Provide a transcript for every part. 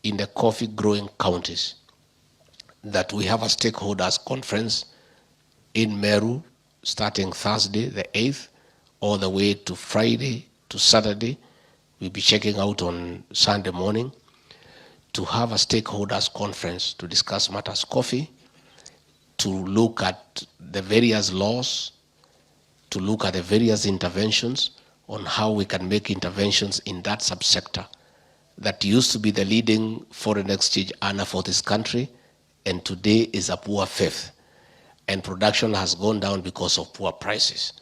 in the coffee growing counties that we have a stakeholders conference in Meru starting Thursday the 8th all the way to Friday to Saturday. We'll be checking out on Sunday morning to have a stakeholders conference to discuss matters coffee, to look at the various laws, to look at the various interventions on how we can make interventions in that subsector that used to be the leading foreign exchange earner for this country and today is a poor fifth. And production has gone down because of poor prices.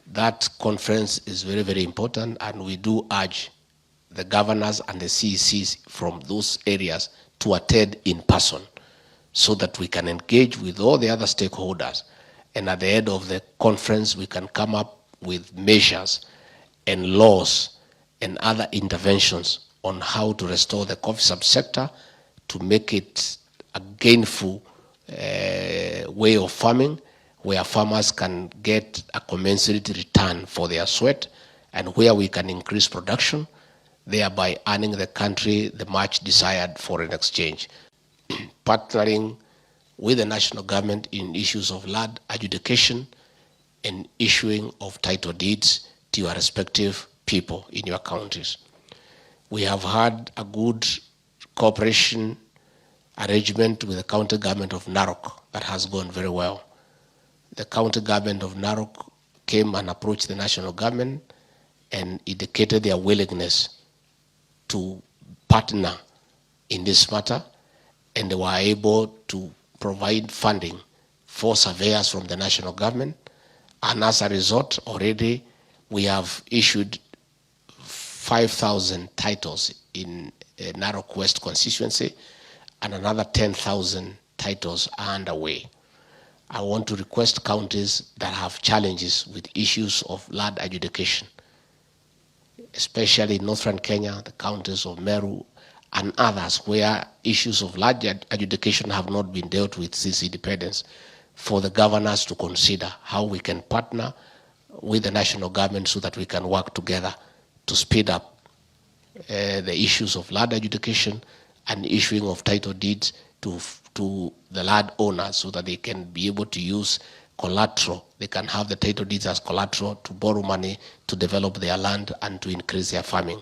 That conference is very, very important, and we do urge the governors and the CECs from those areas to attend in person so that we can engage with all the other stakeholders. And at the end of the conference, we can come up with measures and laws and other interventions on how to restore the coffee subsector to make it a gainful way of farming where farmers can get a commensurate return for their sweat and where we can increase production, thereby earning the country the much desired foreign exchange. Partnering with the national government in issues of land adjudication and issuing of title deeds to your respective people in your counties. We have had a good cooperation arrangement with the county government of Narok that has gone very well. The county government of Narok came and approached the national government and indicated their willingness to partner in this matter, and they were able to provide funding for surveyors from the national government. And as a result, already we have issued 5,000 titles in Narok West constituency, and another 10,000 titles are underway. I want to request counties that have challenges with issues of land adjudication, especially in northern Kenya, the counties of Meru and others where issues of land adjudication have not been dealt with since independence, for the governors to consider how we can partner with the national government so that we can work together to speed up the issues of land adjudication and issuing of title deeds to the land owners so that they can be able to use collateral. They can have the title deeds as collateral to borrow money to develop their land and to increase their farming.